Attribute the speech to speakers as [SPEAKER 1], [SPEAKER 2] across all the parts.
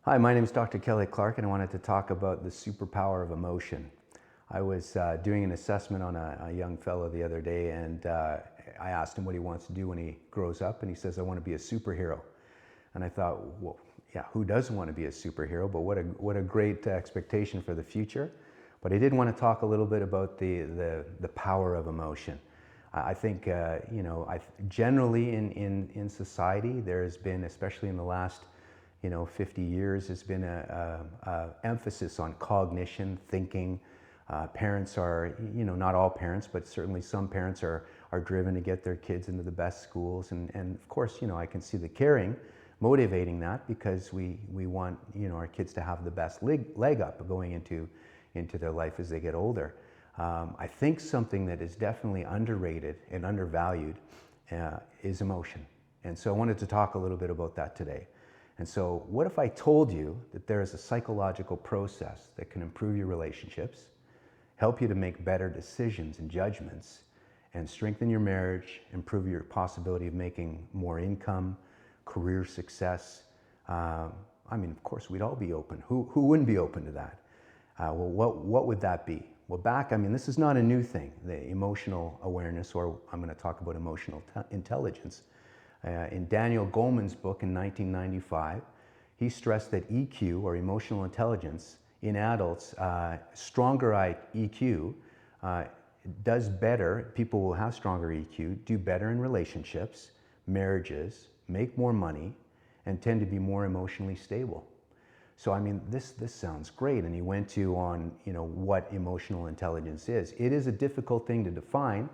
[SPEAKER 1] Hi, my name is Dr. Kelly Clarke, and I wanted to talk about the superpower of emotion. I was doing an assessment on a young fellow the other day, and I asked him what he wants to do when he grows up, and he says, I want to be a superhero. And I thought, well, yeah, who doesn't want to be a superhero? But what a great expectation for the future. But I did want to talk a little bit about the power of emotion. I think, generally in society, there has been, especially in the last 50 years, has been a emphasis on cognition, thinking. Parents are, not all parents, but certainly some parents are driven to get their kids into the best schools. And of course, I can see the caring motivating that, because we want, our kids to have the best leg up going into their life as they get older. I think something that is definitely underrated and undervalued is emotion. And so I wanted to talk a little bit about that today. And so what if I told you that there is a psychological process that can improve your relationships, help you to make better decisions and judgments, and strengthen your marriage, improve your possibility of making more income, career success? Of course, we'd all be open. Who wouldn't be open to that? What would that be? Well, this is not a new thing, the emotional awareness, or I'm going to talk about emotional intelligence. In Daniel Goleman's book in 1995, he stressed that EQ, or emotional intelligence, in adults, stronger EQ does better. People who have stronger EQ do better in relationships, marriages, make more money, and tend to be more emotionally stable. So this sounds great. And he went on what emotional intelligence is. It is a difficult thing to define.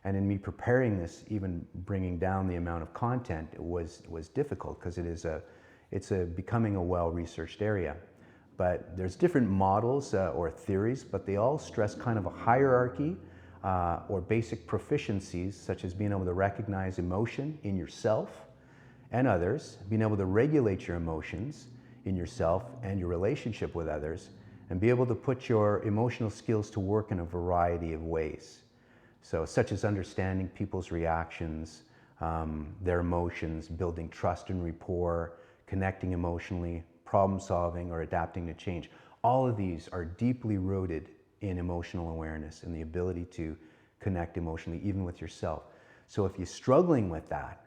[SPEAKER 1] And in me preparing this, even bringing down the amount of content was difficult, because it's becoming a well-researched area. But there's different models or theories, but they all stress kind of a hierarchy or basic proficiencies, such as being able to recognize emotion in yourself and others, being able to regulate your emotions in yourself and your relationship with others, and be able to put your emotional skills to work in a variety of ways. So, such as understanding people's reactions, their emotions, building trust and rapport, connecting emotionally, problem solving, or adapting to change. All of these are deeply rooted in emotional awareness and the ability to connect emotionally, even with yourself. So if you're struggling with that,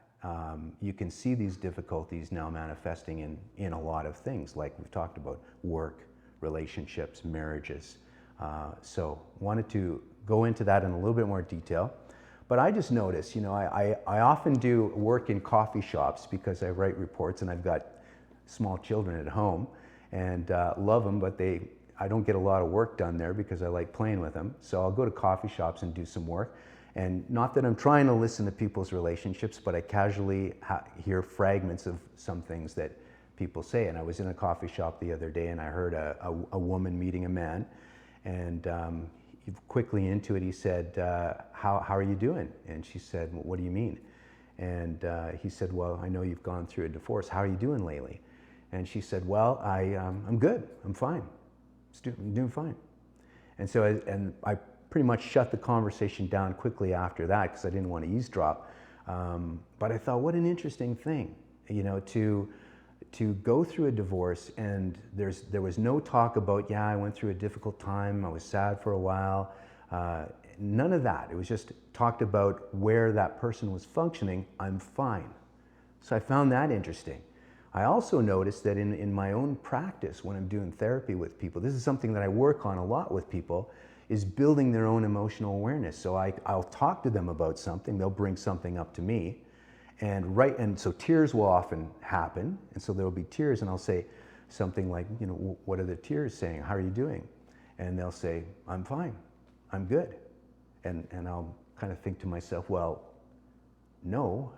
[SPEAKER 1] you can see these difficulties now manifesting in a lot of things, like we've talked about: work, relationships, marriages. So wanted to go into that in a little bit more detail. But I just noticed, I often do work in coffee shops because I write reports, and I've got small children at home, and love them, but I don't get a lot of work done there because I like playing with them. So I'll go to coffee shops and do some work. And not that I'm trying to listen to people's relationships, but I casually hear fragments of some things that people say. And I was in a coffee shop the other day, and I heard a woman meeting a man, and quickly into it, he said, how are you doing? And she said, well, what do you mean? And he said, well, I know you've gone through a divorce. How are you doing lately? And she said, well, I'm good. I'm fine. I'm doing fine. And so I pretty much shut the conversation down quickly after that, because I didn't want to eavesdrop. But I thought, what an interesting thing, to go through a divorce, and there was no talk about, I went through a difficult time, I was sad for a while. None of that. It was just talked about where that person was functioning. I'm fine. So I found that interesting. I also noticed that in my own practice, when I'm doing therapy with people, this is something that I work on a lot with people, is building their own emotional awareness. So I'll talk to them about something, they'll bring something up to me, and so tears will often happen, and so there'll be tears, and I'll say something like, what are the tears saying? How are you doing? And they'll say, I'm fine, I'm good. And I'll kind of think to myself, well, no,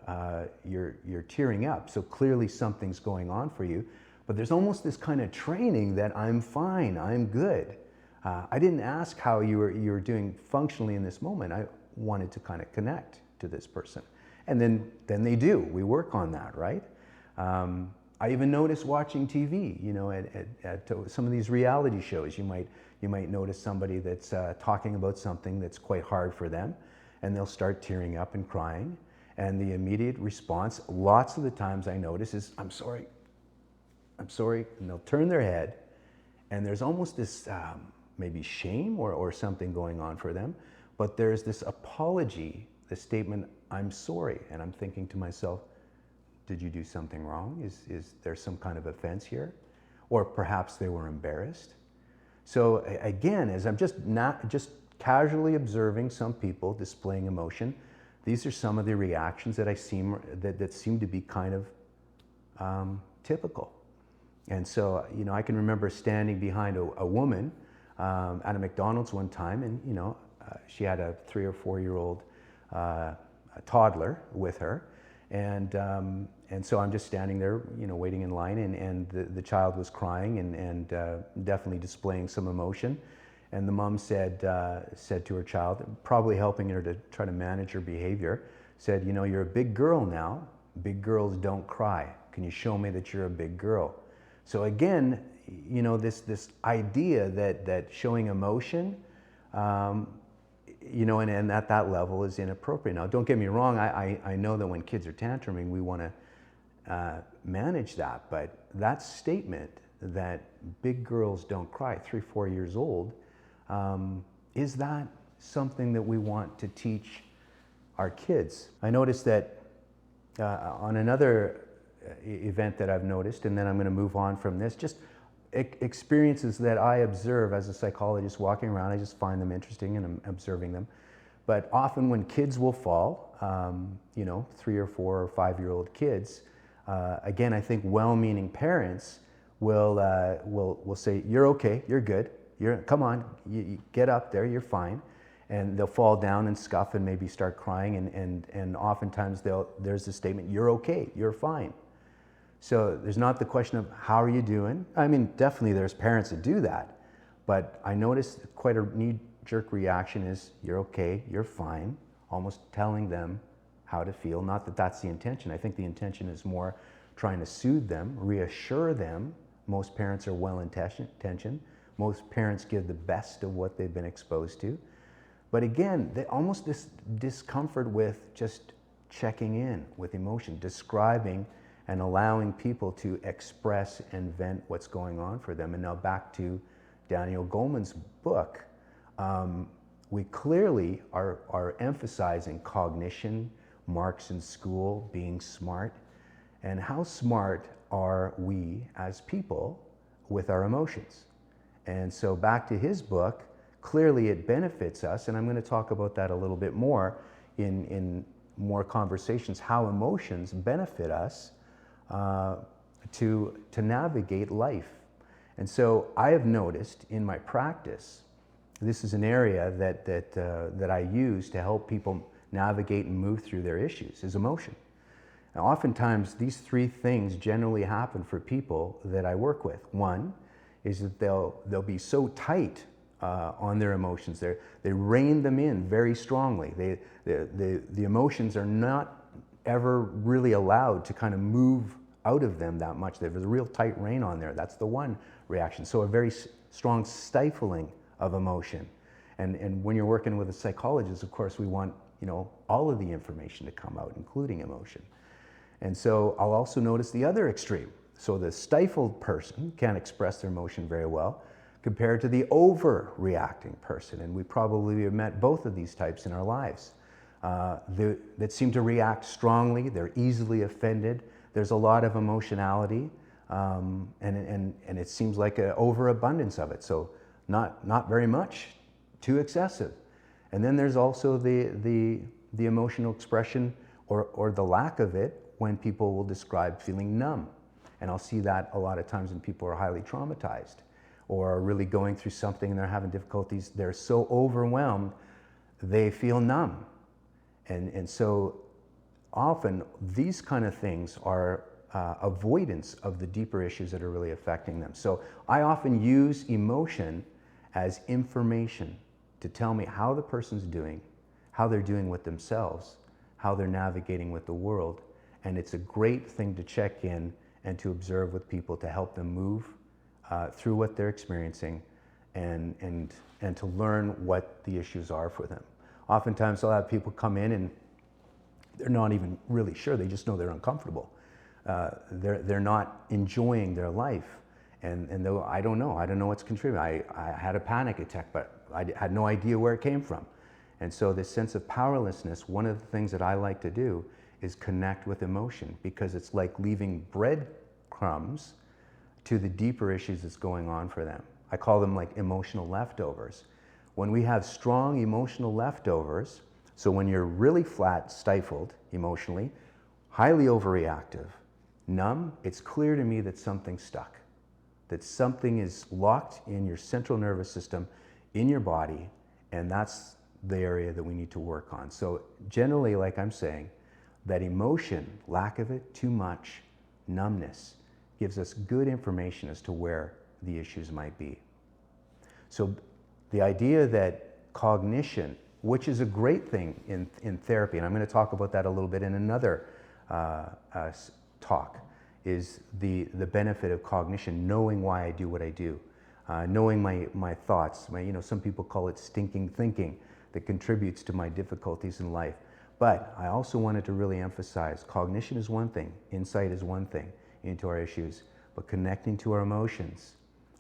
[SPEAKER 1] you're tearing up, so clearly something's going on for you. But there's almost this kind of training that I'm fine, I'm good. I didn't ask how you were doing functionally in this moment. I wanted to kind of connect to this person. And then they do. We work on that, right? I even notice watching TV, at some of these reality shows, you might notice somebody that's talking about something that's quite hard for them, and they'll start tearing up and crying. And the immediate response, lots of the times I notice, is, I'm sorry, I'm sorry, and they'll turn their head, and there's almost this maybe shame or something going on for them, but there's this apology, the statement, I'm sorry, and I'm thinking to myself, did you do something wrong? Is there some kind of offense here? Or perhaps they were embarrassed. So again, as I'm just casually observing some people displaying emotion, these are some of the reactions that that seem to be kind of typical. And so, I can remember standing behind a woman at a McDonald's one time, and she had a 3 or 4 year old toddler with her, and so I'm just standing there, waiting in line, and the child was crying and definitely displaying some emotion. And the mom said to her child, probably helping her to try to manage her behavior, said, you're a big girl now. Big girls don't cry. Can you show me that you're a big girl? So again, this idea that showing emotion, and at that level is inappropriate. Now, don't get me wrong. I know that when kids are tantruming, we want to manage that. But that statement that big girls don't cry, 3, 4 years old, is that something that we want to teach our kids? I noticed that on another event that I've noticed, and then I'm going to move on from this, just experiences that I observe as a psychologist walking around. I just find them interesting and I'm observing them. But often when kids will fall, 3 or 4 or 5 year old kids, again, I think well-meaning parents will say, you're okay, you're good, come on, you get up there, you're fine. And they'll fall down and scuff and maybe start crying, and oftentimes there's the statement, you're okay, you're fine. So there's not the question of how are you doing? I mean, definitely there's parents that do that, but I noticed quite a knee-jerk reaction is, you're okay, you're fine, almost telling them how to feel. Not that that's the intention. I think the intention is more trying to soothe them, reassure them. Most parents are well-intentioned. Most parents give the best of what they've been exposed to. But again, almost this discomfort with just checking in with emotion, describing and allowing people to express and vent what's going on for them. And now back to Daniel Goleman's book. We clearly are emphasizing cognition, marks in school, being smart. And how smart are we as people with our emotions? And so back to his book, clearly it benefits us, and I'm going to talk about that a little bit more in more conversations, how emotions benefit us to navigate life. And so I have noticed in my practice, this is an area that I use to help people navigate and move through their issues, is emotion. Now, oftentimes these 3 things generally happen for people that I work with. One is that they'll be so tight on their emotions. They rein them in very strongly. The emotions are not ever really allowed to kind of move out of them that much. There's a real tight rein on there. That's the one reaction. So a very strong stifling of emotion. And when you're working with a psychologist, of course, we want all of the information to come out, including emotion. And so I'll also notice the other extreme. So the stifled person can't express their emotion very well compared to the overreacting person. And we probably have met both of these types in our lives. That seem to react strongly, they're easily offended, there's a lot of emotionality, and it seems like an overabundance of it. So not very much, too excessive. And then there's also the emotional expression or the lack of it when people will describe feeling numb. And I'll see that a lot of times when people are highly traumatized or are really going through something and they're having difficulties. They're so overwhelmed, they feel numb. And so often these kind of things are avoidance of the deeper issues that are really affecting them. So I often use emotion as information to tell me how the person's doing, how they're doing with themselves, how they're navigating with the world. And it's a great thing to check in and to observe with people to help them move through what they're experiencing and to learn what the issues are for them. Oftentimes I'll have people come in and they're not even really sure, they just know they're uncomfortable. they're not enjoying their life. And though I don't know what's contributing. I had a panic attack, but I had no idea where it came from. And so this sense of powerlessness, one of the things that I like to do is connect with emotion, because it's like leaving breadcrumbs to the deeper issues that's going on for them. I call them like emotional leftovers. When we have strong emotional leftovers, so when you're really flat, stifled emotionally, highly overreactive, numb, it's clear to me that something's stuck, that something is locked in your central nervous system, in your body, and that's the area that we need to work on. So generally, like I'm saying, that emotion, lack of it, too much, numbness, gives us good information as to where the issues might be. So the idea that cognition, which is a great thing in therapy, and I'm going to talk about that a little bit in another talk, is the benefit of cognition, knowing why I do what I do, knowing my thoughts. Some people call it stinking thinking, that contributes to my difficulties in life. But I also wanted to really emphasize, cognition is one thing, insight is one thing into our issues, but connecting to our emotions.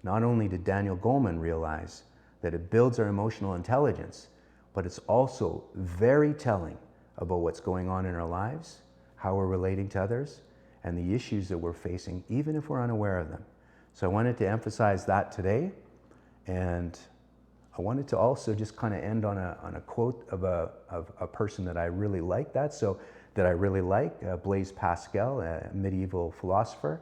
[SPEAKER 1] Not only did Daniel Goleman realize that it builds our emotional intelligence, but it's also very telling about what's going on in our lives, how we're relating to others, and the issues that we're facing, even if we're unaware of them. So I wanted to emphasize that today, and I wanted to also just kind of end on a quote of a person that I really like, Blaise Pascal, a medieval philosopher.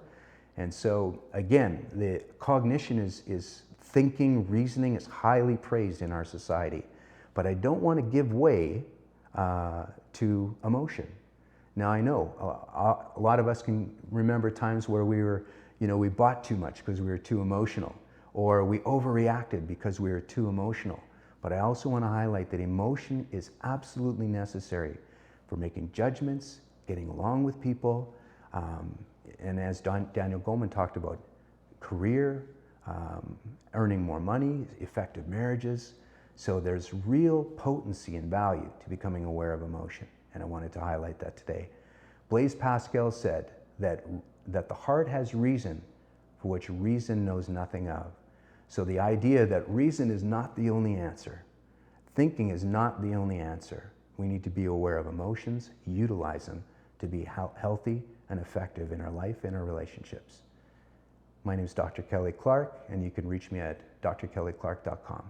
[SPEAKER 1] And so again, the cognition is thinking, reasoning is highly praised in our society, but I don't want to give way to emotion. Now I know a lot of us can remember times where we bought too much because we were too emotional, or we overreacted because we were too emotional. But I also want to highlight that emotion is absolutely necessary for making judgments, getting along with people, and as Daniel Goleman talked about, career, earning more money, effective marriages. So there's real potency and value to becoming aware of emotion, and I wanted to highlight that today. Blaise Pascal said that the heart has reason for which reason knows nothing of. So the idea that reason is not the only answer, thinking is not the only answer. We need to be aware of emotions, utilize them to be healthy and effective in our life and our relationships. My name is Dr. Kelly Clarke, and you can reach me at drkellyclarke.com.